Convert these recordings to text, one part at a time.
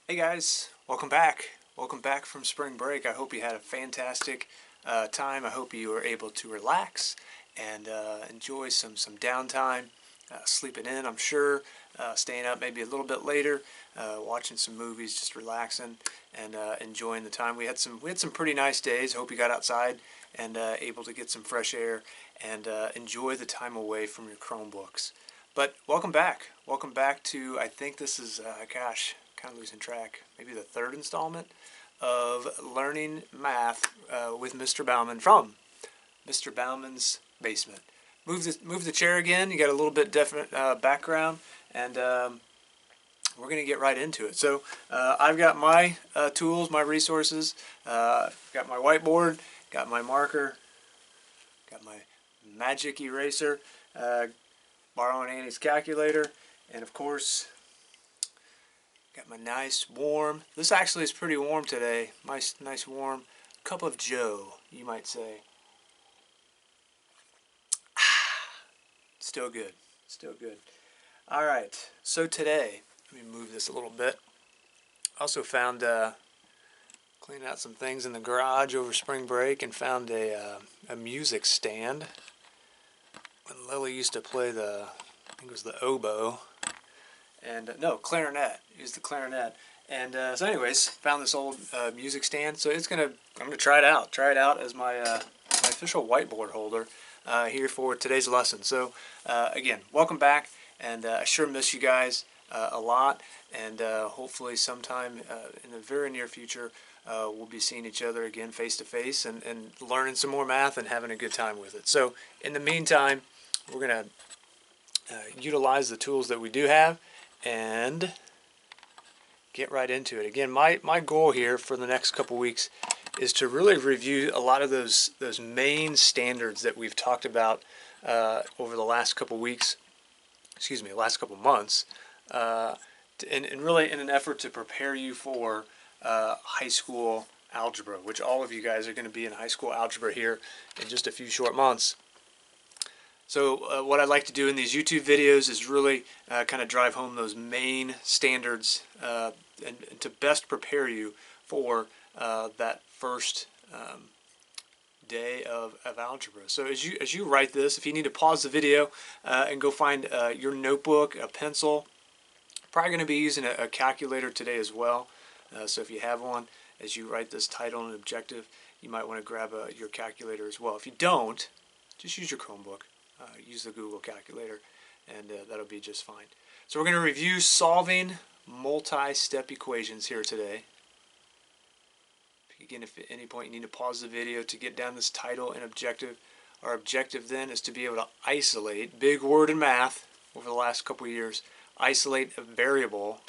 Hey guys, welcome back. Welcome back from spring break. I hope you had a fantastic time. I hope you were able to relax and enjoy some downtime, sleeping in, I'm sure, staying up maybe a little bit later, watching some movies, just relaxing and enjoying the time. We had some pretty nice days. Hope you got outside and able to get some fresh air and enjoy the time away from your Chromebooks. But welcome back. Welcome back to, I think this is, gosh, kind of losing track, maybe the third installment of Learning Math with Mr. Bauman from Mr. Bauman's Basement. Move the chair again. You got a little bit different background, and we're going to get right into it. So I've got my tools, my resources, got my whiteboard, got my marker, got my magic eraser, borrowing Annie's calculator, and of course, got my nice warm. This actually is pretty warm today. Nice warm cup of Joe, you might say. Still good. Still good. All right. So today, let me move this a little bit. Also found cleaning out some things in the garage over spring break and found a music stand. When Lily used to play I think it was the oboe, and no, clarinet. Used the clarinet. And so, anyways, found this old music stand. So I'm gonna try it out. Try it out as my official whiteboard holder here for today's lesson. So again, welcome back, and I sure miss you guys a lot. And hopefully, sometime in the very near future, we'll be seeing each other again face to face and learning some more math and having a good time with it. So in the meantime, we're gonna utilize the tools that we do have and get right into it. Again, my goal here for the next couple weeks is to really review a lot of those main standards that we've talked about over the last couple weeks, last couple months, and really in an effort to prepare you for high school algebra, which all of you guys are going to be in high school algebra here in just a few short months. So what I'd like to do in these YouTube videos is really kind of drive home those main standards and to best prepare you for that first day of algebra. So as you write this, if you need to pause the video and go find your notebook, a pencil, probably going to be using a calculator today as well. So if you have one, as you write this title and objective, you might want to grab your calculator as well. If you don't, just use your Chromebook. Use the Google calculator, and that'll be just fine. So we're going to review solving multi-step equations here today. Again, if at any point you need to pause the video to get down this title and objective, our objective then is to be able to isolate, big word in math over the last couple of years, isolate a variable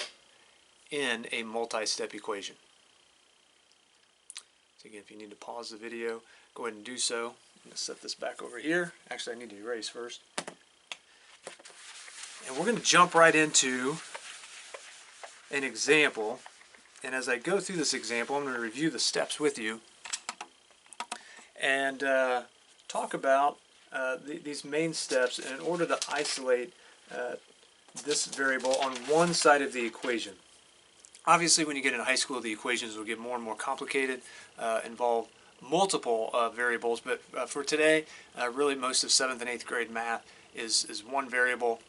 in a multi-step equation. So again, if you need to pause the video, go ahead and do so. I'm going to set this back over here. Actually, I need to erase first. And we're going to jump right into an example. And as I go through this example, I'm going to review the steps with you and talk about these main steps in order to isolate this variable on one side of the equation. Obviously, when you get into high school, the equations will get more and more complicated, involve multiple variables, but for today, really most of 7th and 8th grade math is one variable,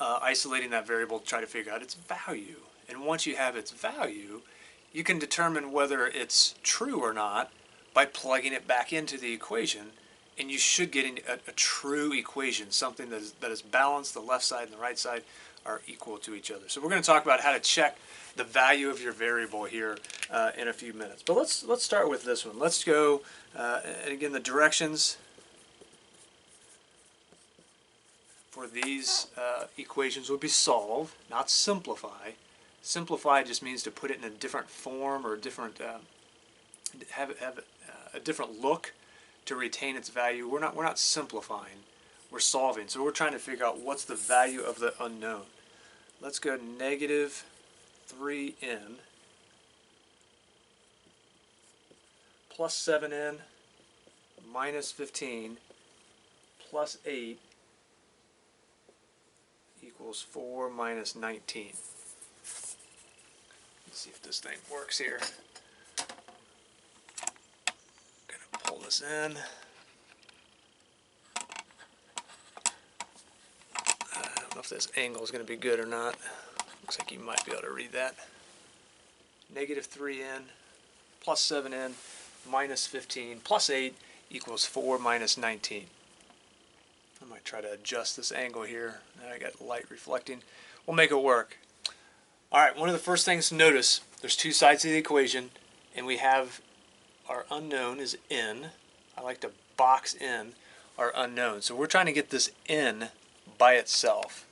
isolating that variable to try to figure out its value. And once you have its value, you can determine whether it's true or not by plugging it back into the equation, and you should get a true equation, something that is balanced, the left side and the right side are equal to each other. So we're going to talk about how to check the value of your variable here in a few minutes. But let's start with this one. Let's go, and again, the directions for these equations would be solve, not simplify. Simplify just means to put it in a different form or a different, have a different look to retain its value. We're not simplifying. We're solving. So we're trying to figure out what's the value of the unknown. Let's go negative 3n plus 7n minus 15 plus 8 equals 4 minus 19. Let's Let's see if this thing works here. Gonna pull this in. I don't know if this angle is going to be good or not. Looks like you might be able to read that. Negative 3n plus 7n minus 15 plus 8 equals 4 minus 19. I might try to adjust this angle here. Now I got light reflecting. We'll make it work. Alright, one of the first things to notice, there's two sides of the equation, and we have our unknown is n. I like to box in our unknown. So we're trying to get this n by itself.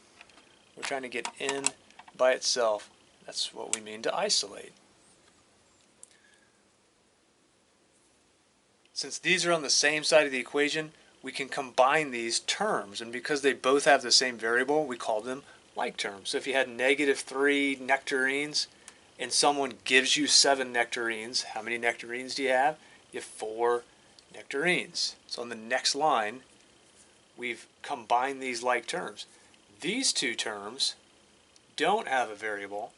We're trying to get n by itself. That's what we mean to isolate. Since these are on the same side of the equation, we can combine these terms, and because they both have the same variable, we call them like terms. So if you had negative 3 nectarines and someone gives you 7 nectarines, how many nectarines do you have? You have 4 nectarines. So on the next line, we've combined these like terms. These two terms don't have a variable,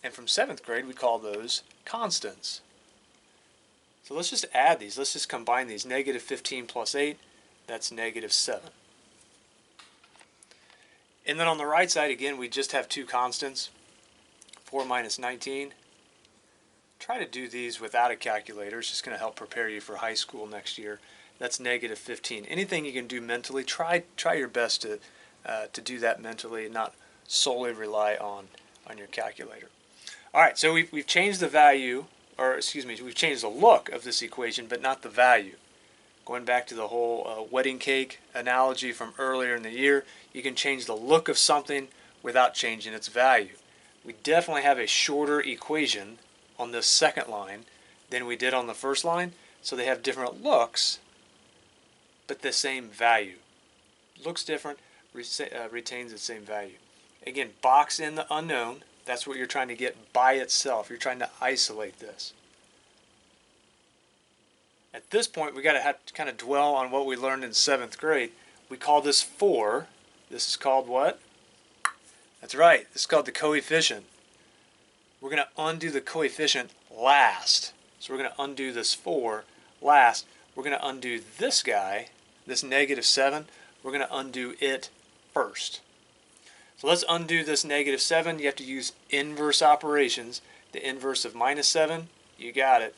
and from 7th grade we call those constants. So let's just add these. Let's just combine these. Negative 15 plus 8, that's negative 7. And then on the right side, again, we just have two constants, 4 minus 19. Try to do these without a calculator. It's just going to help prepare you for high school next year. That's negative 15. Anything you can do mentally, try your best to do that mentally and not solely rely on your calculator. All right, so we've changed the value, or excuse me, we've changed the look of this equation, but not the value. Going back to the whole wedding cake analogy from earlier in the year, you can change the look of something without changing its value. We definitely have a shorter equation on this second line than we did on the first line, so they have different looks, but the same value. Looks different, retains the same value. Again, box in the unknown. That's what you're trying to get by itself. You're trying to isolate this. At this point, we got to have to kind of dwell on what we learned in 7th grade. We call this 4. This is called what? That's right. This is called the coefficient. We're going to undo the coefficient last. So we're going to undo this 4 last. We're going to undo this guy, this negative 7. We're going to undo it first. So let's undo this negative 7. You have to use inverse operations. The inverse of minus 7, you got it.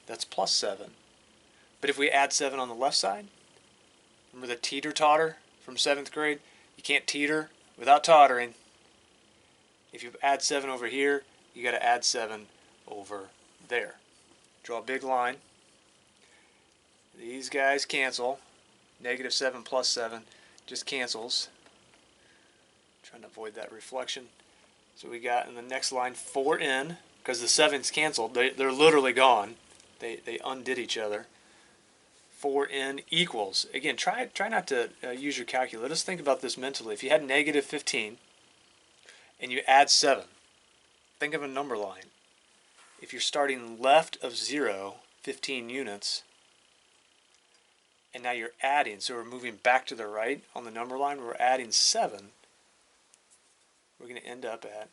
That's plus 7. But if we add 7 on the left side, remember the teeter-totter from 7th grade? You can't teeter without tottering. If you add 7 over here, you got to add 7 over there. Draw a big line. These guys cancel. Negative 7 plus 7 just cancels. Trying to avoid that reflection. So we got in the next line 4n, because the 7's canceled. They're literally gone. They undid each other. 4n equals. Again, try not to use your calculator. Let's think about this mentally. If you had negative 15 and you add 7, think of a number line. If you're starting left of 0, 15 units, and now you're adding, so we're moving back to the right on the number line, we're adding 7, we're going to end up at,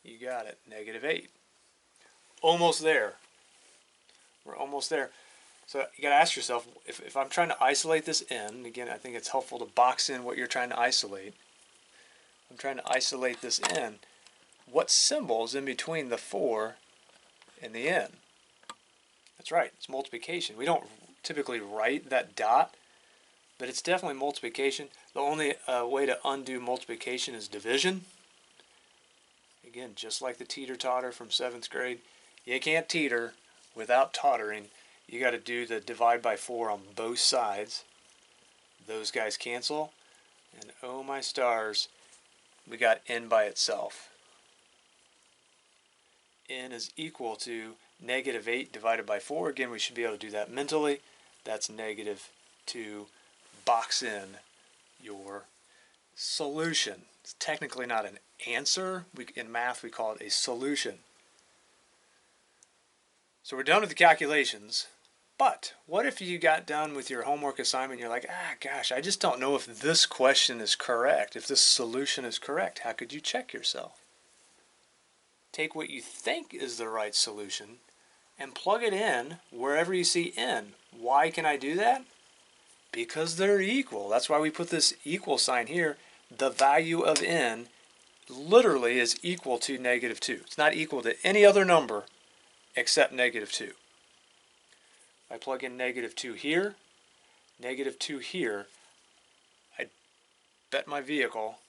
you got it, negative 8. Almost there. We're almost there. So you got to ask yourself, if I'm trying to isolate this n, again, I think it's helpful to box in what you're trying to isolate. I'm trying to isolate this n. What symbol's in between the 4 and the n? That's right, it's multiplication. We don't typically write that dot, but it's definitely multiplication. The only way to undo multiplication is division. Again, just like the teeter-totter from 7th grade, you can't teeter without tottering. You got to do the divide by 4 on both sides. Those guys cancel, and oh my stars, we got n by itself. N is equal to negative 8 divided by 4. Again, we should be able to do that mentally. That's negative 2. Box in your solution. It's technically not an answer. In math, we call it a solution. So we're done with the calculations. But what if you got done with your homework assignment and you're like, gosh, I just don't know if this question is correct, if this solution is correct. How could you check yourself? take what you think is the right solution and plug it in wherever you see n. Why can I do that? Because they're equal. That's why we put this equal sign here. The value of n literally is equal to -2. It's not equal to any other number except -2. I plug in -2 here, -2 here. I bet my vehicle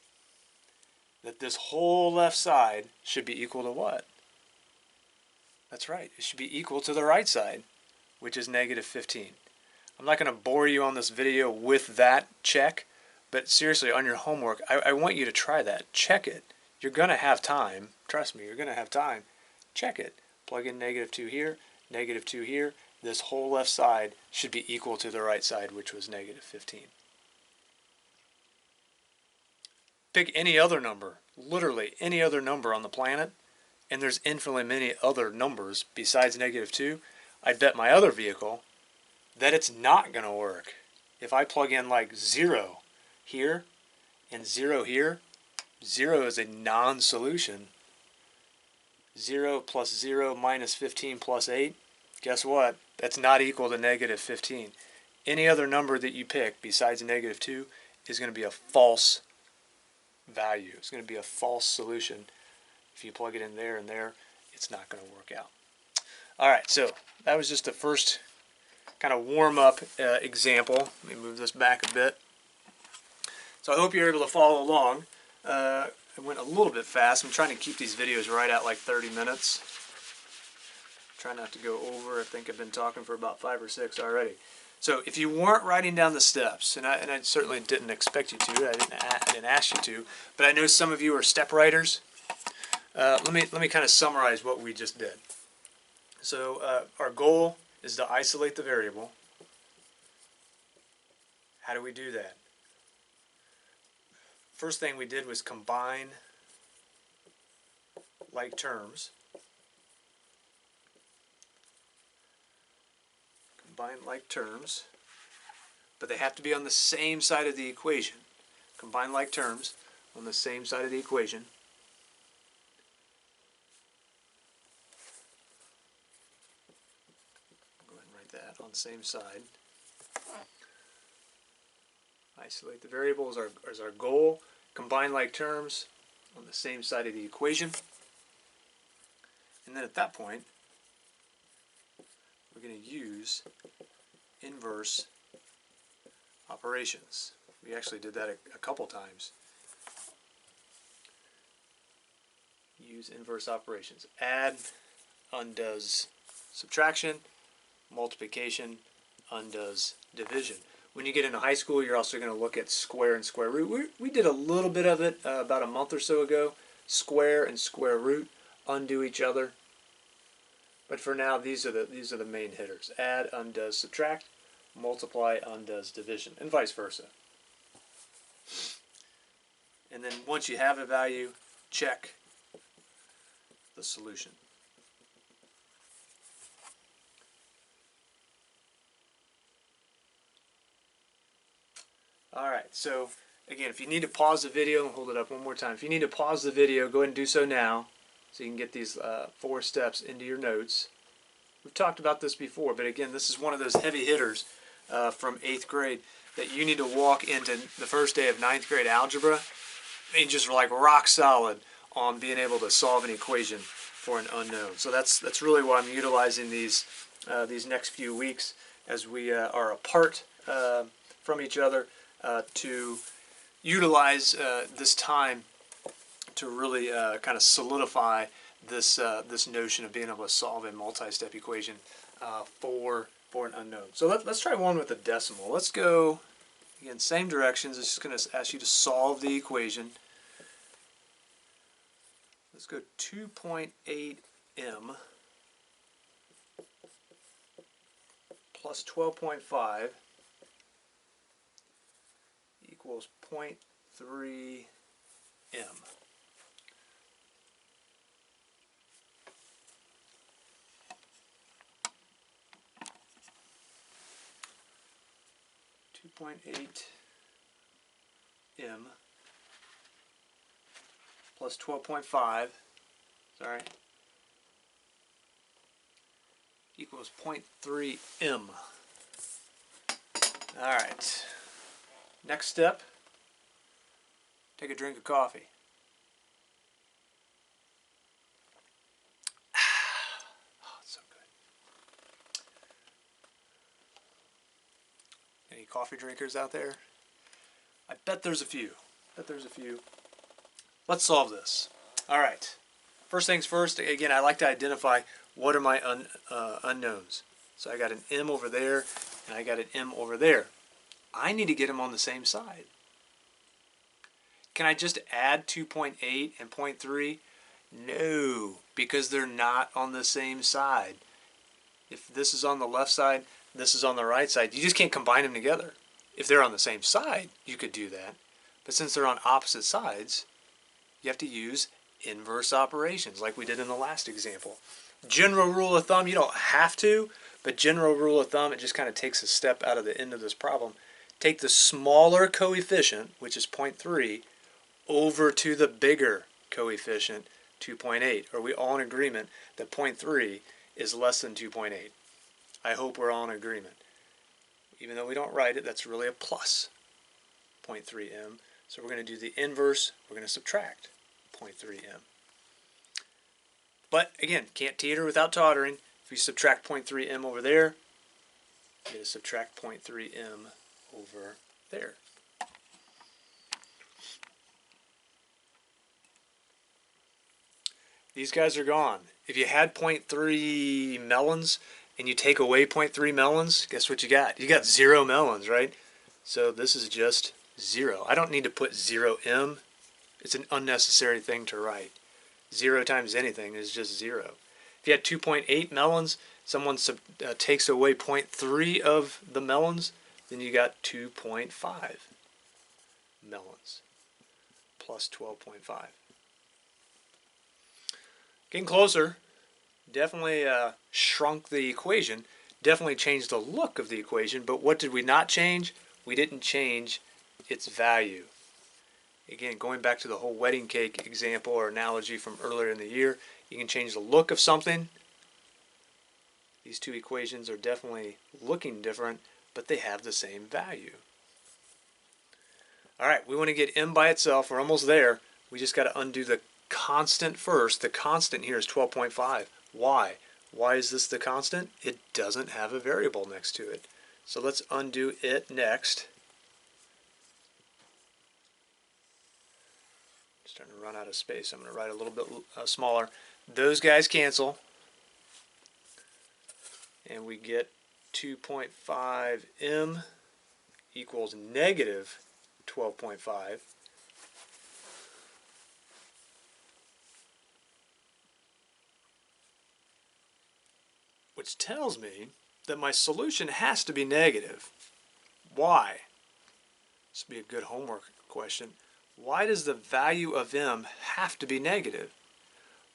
that this whole left side should be equal to what? That's right. It should be equal to the right side, which is -15. I'm not going to bore you on this video with that check, but seriously, on your homework, I want you to try that. Check it. You're going to have time. Trust me, you're going to have time. Check it. Plug in -2 here, -2 here. This whole left side should be equal to the right side, which was -15. Pick any other number, literally any other number on the planet, and there's infinitely many other numbers besides -2. I bet my other vehicle that it's not going to work. If I plug in like 0 here and 0 here, 0 is a non-solution. 0 plus 0 minus 15 plus 8, guess what? That's not equal to -15. Any other number that you pick besides -2 is going to be a false value. It's going to be a false solution. If you plug it in there and there, it's not going to work out. All right, so that was just the first kind of warm-up example. Let me move this back a bit. So I hope you're able to follow along. I went a little bit fast. I'm trying to keep these videos right at like 30 minutes. Try not to go over. I think I've been talking for about 5 or 6 already. So if you weren't writing down the steps, and I certainly didn't expect you to, I didn't ask you to, but I know some of you are step writers. Let me kind of summarize what we just did. So our goal is to isolate the variable. How do we do that? First thing we did was combine like terms. Combine like terms, but they have to be on the same side of the equation. Combine like terms on the same side of the equation. Go ahead and write that on the same side. Isolate the variable is our goal. Combine like terms on the same side of the equation. And then at that point, we're going to use inverse operations. We actually did that a couple times. Use inverse operations. Add undoes subtraction. Multiplication undoes division. When you get into high school, you're also going to look at square and square root. We did a little bit of it about a month or so ago. Square and square root undo each other. But for now, these are the main hitters. Add undoes subtract. Multiply undoes division, and vice versa. And then once you have a value, check the solution. Alright, so again, if you need to pause the video, hold it up one more time. If you need to pause the video, go ahead and do so now so you can get these 4 steps into your notes. We've talked about this before, but again, this is one of those heavy hitters from 8th grade that you need to walk into the first day of 9th grade algebra and just like rock solid on being able to solve an equation for an unknown. So that's really why I'm utilizing these next few weeks as we are apart from each other to utilize this time to really kind of solidify this notion of being able to solve a multi-step equation for an unknown. So let's try one with a decimal. Let's go, again, same directions. It's just going to ask you to solve the equation. Let's go 2.8m plus 12.5 equals 0.3m. .8m plus 12.5 sorry, equals 0.3 m. All right. Next step, take a drink of coffee. Oh, it's so good. Any coffee drinkers out there? I bet there's a few. Let's solve this. All right. First things first, again, I like to identify what are my unknowns. So I got an m over there, and I got an m over there. I need to get them on the same side. Can I just add 2.8 and 0.3? No, because they're not on the same side. If this is on the left side, this is on the right side, you just can't combine them together. If they're on the same side, you could do that. But since they're on opposite sides, you have to use inverse operations like we did in the last example. General rule of thumb, you don't have to, but general rule of thumb, it just kind of takes a step out of the end of this problem. Take the smaller coefficient, which is 0.3, over to the bigger coefficient, 2.8. Are we all in agreement that 0.3 is less than 2.8? I hope we're all in agreement. Even though we don't write it, that's really a plus 0.3m. So we're going to do the inverse. We're going to subtract 0.3m. But again, can't teeter without tottering. If we subtract 0.3m over there, you get to subtract 0.3m over there. These guys are gone. If you had 0.3 melons and you take away 0.3 melons, guess what you got? You got 0 melons, right? So this is just 0. I don't need to put 0m. It's an unnecessary thing to write. 0 times anything is just 0. If you had 2.8 melons, someone takes away 0.3 of the melons, then you got 2.5 melons plus 12.5. Getting closer. Definitely shrunk the equation. Definitely changed the look of the equation. But what did we not change? We didn't change its value. Again, going back to the whole wedding cake example or analogy from earlier in the year, you can change the look of something. These two equations are definitely looking different, but they have the same value. All right, we want to get m by itself. We're almost there. We just got to undo the constant first. The constant here is 12.5. Why? Why is this the constant? It doesn't have a variable next to it. So let's undo it next. Starting to run out of space. I'm going to write a little bit smaller. Those guys cancel. And we get 2.5m equals negative 12.5. Which tells me that my solution has to be negative. Why? This would be a good homework question. Why does the value of m have to be negative?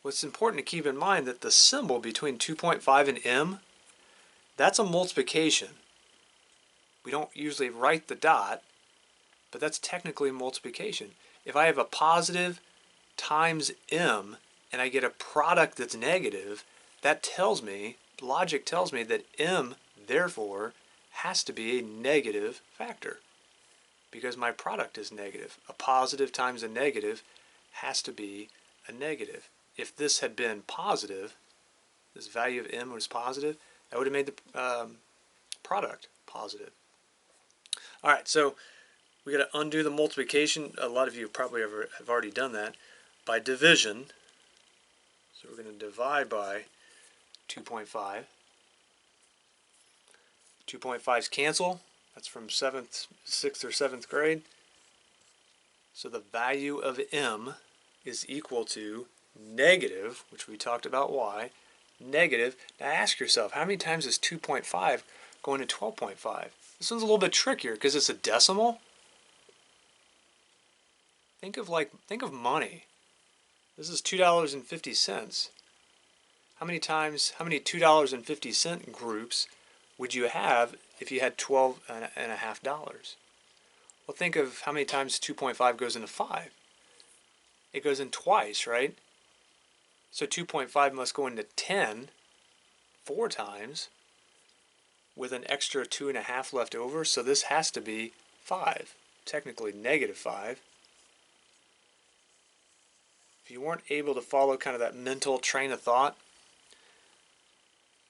Well, it's important to keep in mind that the symbol between 2.5 and m, that's a multiplication. We don't usually write the dot, but that's technically multiplication. If I have a positive times m and I get a product that's negative, that tells me, logic tells me that m, therefore, has to be a negative factor because my product is negative. A positive times a negative has to be a negative. If this had been positive, this value of m was positive, that would have made the product positive. All right, so we got to undo the multiplication. A lot of you probably have already done that by division. So we're going to divide by 2.5. 2.5's cancel. That's from 6th or 7th grade. So the value of m is equal to negative, which we talked about why, negative. Now ask yourself, how many times is 2.5 going to 12.5? This one's a little bit trickier because it's a decimal. Think of money. This is $2.50. How many $2.50 groups would you have if you had $12.50? Well, think of how many times 2.5 goes into 5. It goes in twice, right? So 2.5 must go into 10 4 times with an extra 2.5 left over. So this has to be 5, technically negative 5. If you weren't able to follow kind of that mental train of thought,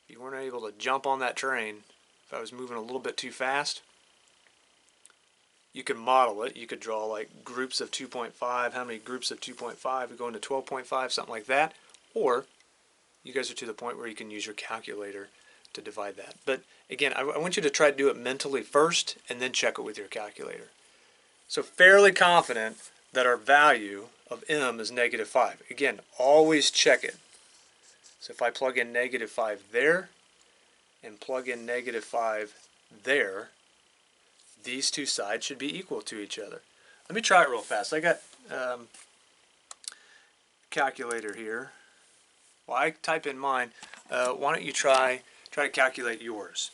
if you weren't able to jump on that train, if I was moving a little bit too fast, you could model it. You could draw like groups of 2.5, how many groups of 2.5 would go into 12.5, something like that. Or you guys are to the point where you can use your calculator to divide that. But again, I want you to try to do it mentally first and then check it with your calculator. So fairly confident that our value of m is negative 5. Again, always check it. So if I plug in negative 5 there and plug in negative 5 there, these two sides should be equal to each other. Let me try it real fast. I got calculator here. Well, I type in mine. Why don't you try to calculate yours?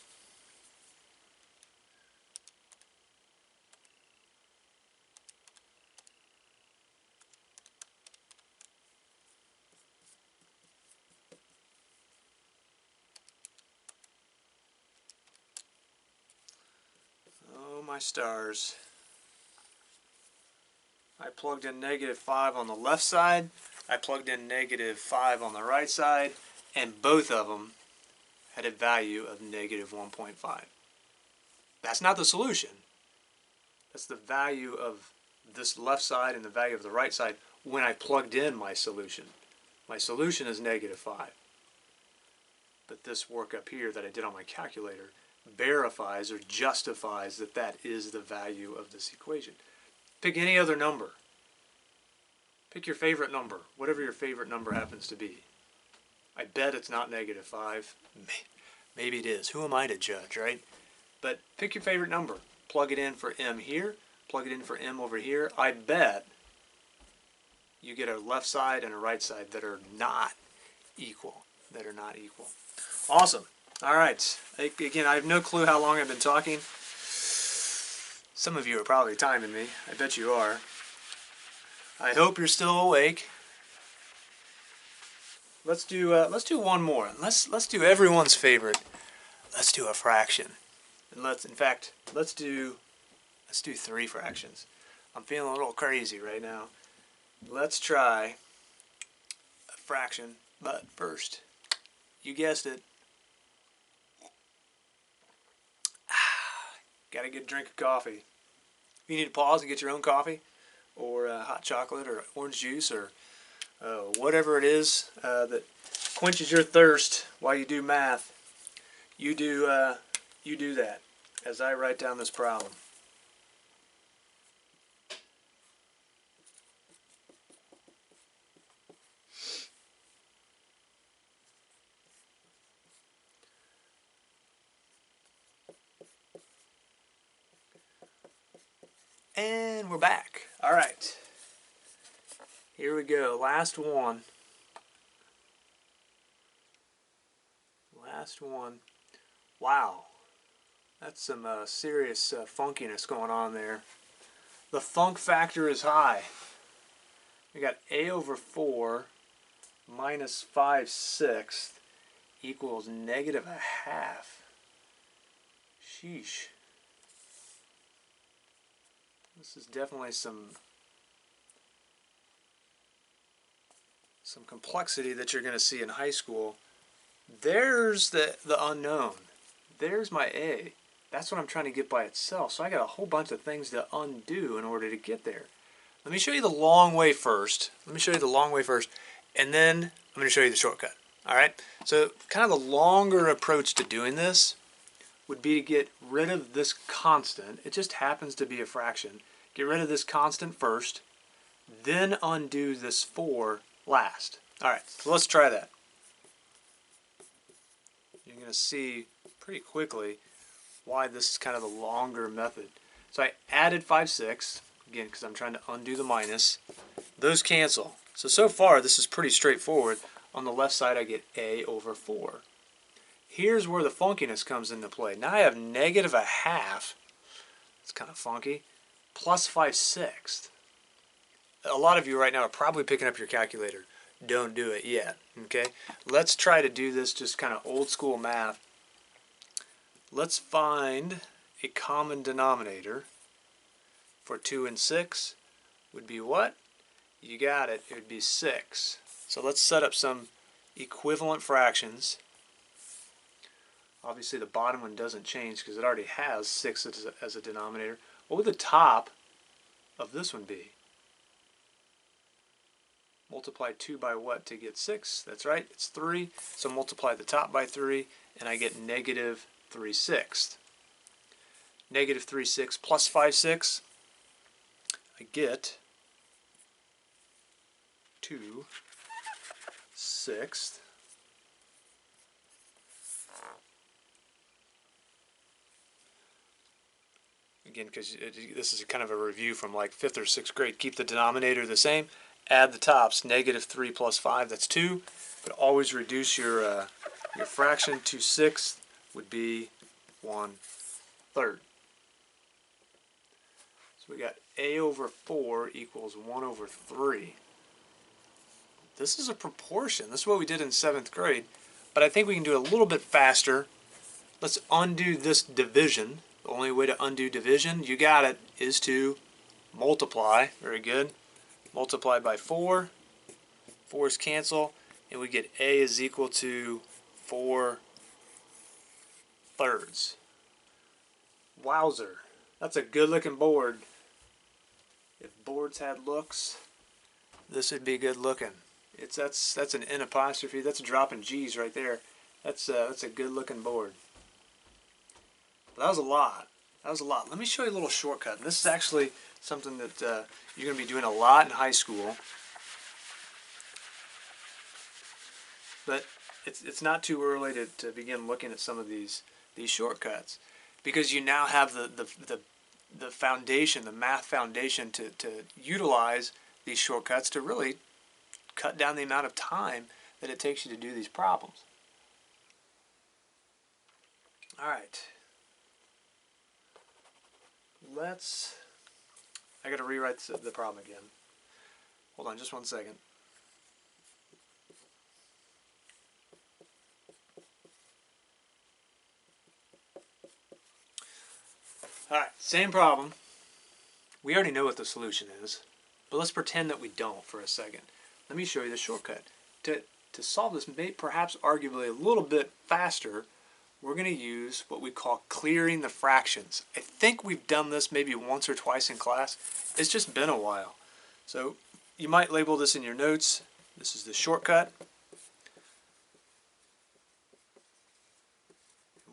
Oh my stars. I plugged in negative 5 on the left side. I plugged in negative 5 on the right side, and both of them had a value of negative 1.5. That's not the solution. That's the value of this left side and the value of the right side when I plugged in my solution. My solution is negative 5. But this work up here that I did on my calculator verifies or justifies that that is the value of this equation. Pick any other number. Pick your favorite number, whatever your favorite number happens to be. I bet it's not negative 5. Maybe it is. Who am I to judge, right? But pick your favorite number. Plug it in for m here. Plug it in for m over here. I bet you get a left side and a right side that are not equal. Awesome. All right. Again, I have no clue how long I've been talking. Some of you are probably timing me. I bet you are. I hope you're still awake. Let's do one more. Let's do everyone's favorite. Let's do a fraction. And let's do 3 fractions. I'm feeling a little crazy right now. Let's try a fraction, but first, you guessed it. Gotta get a drink of coffee. If you need to pause and get your own coffee, or hot chocolate, or orange juice, or whatever it is that quenches your thirst while you do math, you do that as I write down this problem. And we're back. All right. Here we go. Last one. Wow. That's some serious funkiness going on there. The funk factor is high. We got a over 4 minus 5/6 equals negative a half. Sheesh. This is definitely some complexity that you're going to see in high school. There's the unknown. There's my a. That's what I'm trying to get by itself. So I got a whole bunch of things to undo in order to get there. Let me show you the long way first. And then I'm going to show you the shortcut. All right? So kind of the longer approach to doing this would be to get rid of this constant. It just happens to be a fraction. Get rid of this constant first, then undo this 4 last. All right, so let's try that. You're going to see pretty quickly why this is kind of the longer method. So I added 5/6, again, because I'm trying to undo the minus. Those cancel. So far, this is pretty straightforward. On the left side, I get a over 4. Here's where the funkiness comes into play. Now I have negative a half. It's kind of funky. Plus 5/6. A lot of you right now are probably picking up your calculator. don't do it yet. Okay, let's try to do this just kind of old school math. Let's find a common denominator for 2 and 6 would be what? You got it. It would be 6. So let's set up some equivalent fractions. Obviously the bottom one doesn't change because it already has 6 as a denominator. What would the top of this one be? Multiply 2 by what to get 6? That's right, it's 3. So multiply the top by 3 and I get negative 3/6. Negative 3/6 plus 5/6, I get 2/6. Again, because this is kind of a review from like 5th or 6th grade. Keep the denominator the same. Add the tops. Negative 3 plus 5, that's 2. But always reduce your fraction to 6 would be 1/3. So we got a over 4 equals 1 over 3. This is a proportion. This is what we did in 7th grade. But I think we can do it a little bit faster. Let's undo this division. The only way to undo division, you got it, is to multiply. Very good. Multiply by 4. 4's cancel. And we get a is equal to 4/3. Wowzer. That's a good looking board. If boards had looks, this would be good looking. That's an N apostrophe. That's a drop in G's right there. That's a good looking board. But that was a lot. That was a lot. Let me show you a little shortcut. And this is actually something that you're going to be doing a lot in high school. But it's not too early to begin looking at some of these shortcuts, because you now have the foundation, the math foundation to utilize these shortcuts to really cut down the amount of time that it takes you to do these problems. All right. I got to rewrite the problem again. Hold on just one second. All right, same problem. We already know what the solution is, but let's pretend that we don't for a second. Let me show you the shortcut. To solve this, perhaps arguably a little bit faster, we're going to use what we call clearing the fractions. I think we've done this maybe once or twice in class. It's just been a while. So you might label this in your notes. This is the shortcut.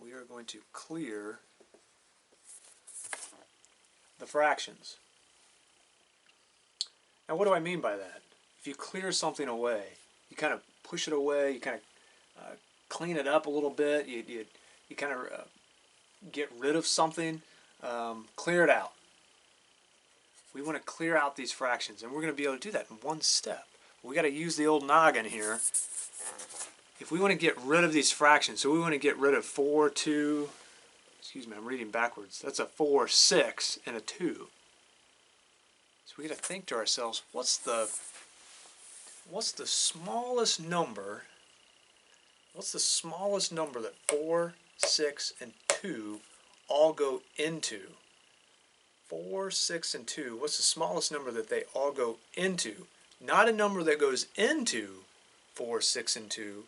We are going to clear the fractions. Now what do I mean by that? If you clear something away, you kind of push it away, you kind of clean it up a little bit, you kind of get rid of something, clear it out. We want to clear out these fractions, and we're going to be able to do that in one step. We got to use the old noggin here. If we want to get rid of these fractions, so we want to get rid of 4, 2, excuse me, I'm reading backwards. That's a 4, 6, and a 2. So we got to think to ourselves, what's the smallest number? What's the smallest number that 4, 6, and 2 all go into? 4, 6, and 2. What's the smallest number that they all go into? Not a number that goes into 4, 6, and 2.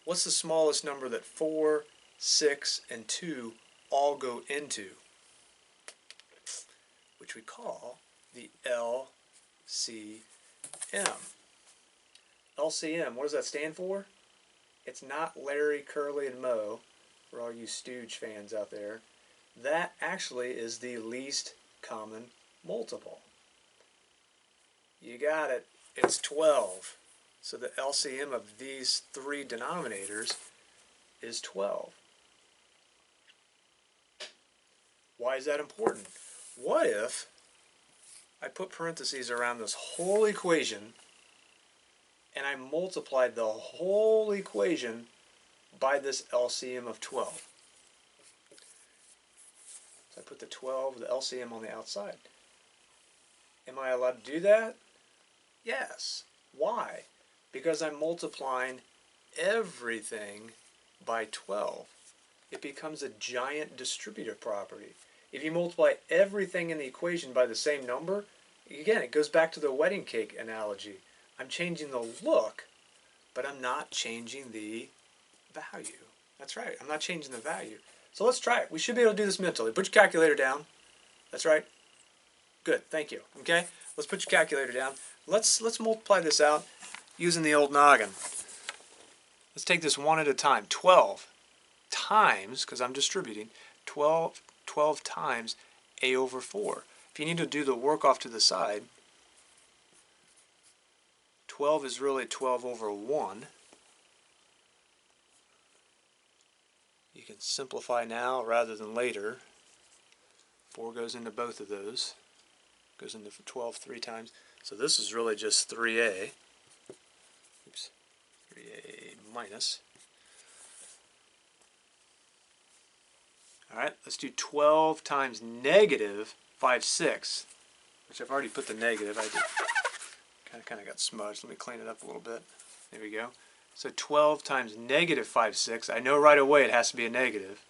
What's the smallest number that 4, 6, and 2 all go into? Which we call the LCM. LCM, what does that stand for? It's not Larry, Curly, and Moe, for all you Stooge fans out there. That actually is the least common multiple. You got it. It's 12. So the LCM of these three denominators is 12. Why is that important? What if I put parentheses around this whole equation and I multiplied the whole equation by this LCM of 12? So I put the 12, the LCM on the outside. Am I allowed to do that? Yes. Why? Because I'm multiplying everything by 12. It becomes a giant distributive property. If you multiply everything in the equation by the same number, again, it goes back to the wedding cake analogy. I'm changing the look, but I'm not changing the value. That's right, I'm not changing the value. So let's try it. We should be able to do this mentally. Put your calculator down. That's right. Good, thank you. Okay, let's put your calculator down. Let's multiply this out using the old noggin. Let's take this one at a time. 12 times, because I'm distributing, 12 times a over 4. If you need to do the work off to the side, 12 is really 12 over 1. You can simplify now rather than later. 4 goes into both of those. Goes into 12 3 times. So this is really just 3a. Oops. 3a minus. Alright, let's do 12 times negative 5 6, which I've already put the negative. I did kind of got smudged. Let me clean it up a little bit. There we go. So 12 times negative 5 6. I know right away it has to be a negative.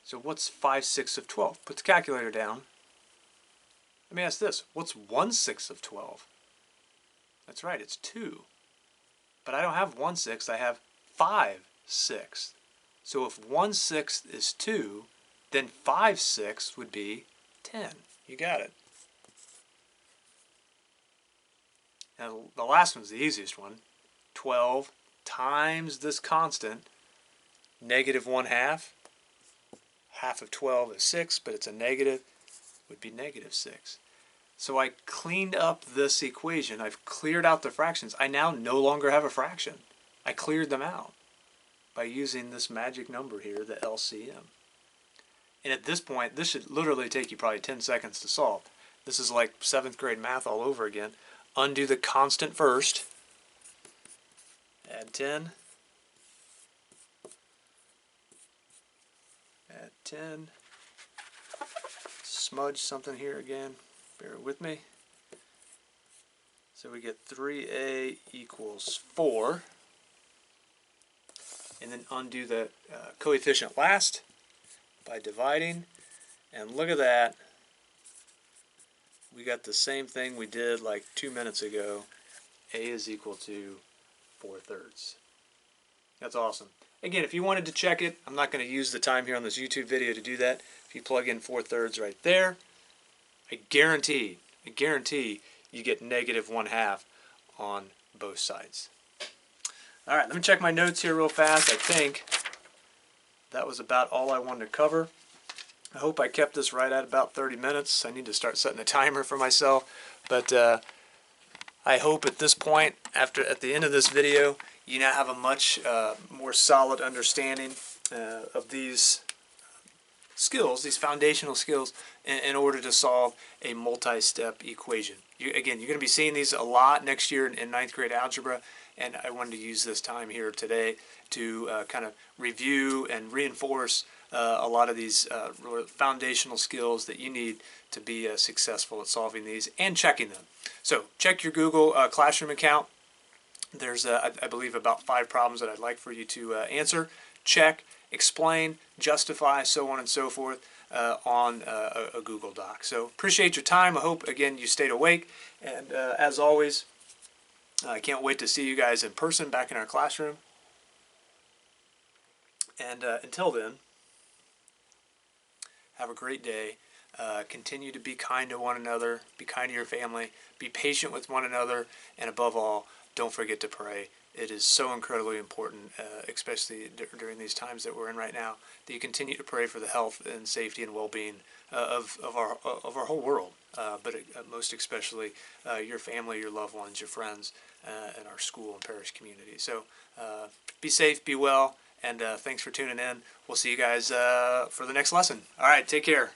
So what's 5 6 of 12? Put the calculator down. Let me ask this. What's 1/6 of 12? That's right, it's 2. But I don't have 1/6, I have 5/6. So if 1/6 is 2, then 5/6 would be 10. You got it. Now the last one's the easiest one. 12 times this constant, negative 1/2. Half of 12 is 6, but it's a negative, would be negative 6. So I cleaned up this equation. I've cleared out the fractions. I now no longer have a fraction. I cleared them out by using this magic number here, the LCM. And at this point, this should literally take you probably 10 seconds to solve. This is like 7th grade math all over again. Undo the constant first. Add 10. Add 10. Smudge something here again. Bear with me. So we get 3a equals 4. And then undo the coefficient last by dividing. And look at that. We got the same thing we did like 2 minutes ago. A is equal to 4/3. That's awesome. Again, if you wanted to check it, I'm not going to use the time here on this YouTube video to do that. If you plug in 4/3 right there, I guarantee you get negative 1/2 on both sides. All right, let me check my notes here real fast. I think that was about all I wanted to cover. I hope I kept this right at about 30 minutes. I need to start setting a timer for myself. But I hope at this point, at the end of this video, you now have a much more solid understanding of these skills, these foundational skills, in order to solve a multi-step equation. Again, you're going to be seeing these a lot next year in 9th grade algebra, and I wanted to use this time here today to kind of review and reinforce a lot of these foundational skills that you need to be successful at solving these and checking them. So check your Google Classroom account. There's, I believe, about 5 problems that I'd like for you to answer, check, explain, justify, so on and so forth on a Google Doc. So appreciate your time. I hope, again, you stayed awake. And as always, I can't wait to see you guys in person back in our classroom. And until then, have a great day. Continue to be kind to one another. Be kind to your family. Be patient with one another. And above all, don't forget to pray. It is so incredibly important, especially during these times that we're in right now, that you continue to pray for the health and safety and well-being of our whole world, but most especially your family, your loved ones, your friends, and our school and parish community. So be safe, be well, and thanks for tuning in. We'll see you guys for the next lesson. All right, take care.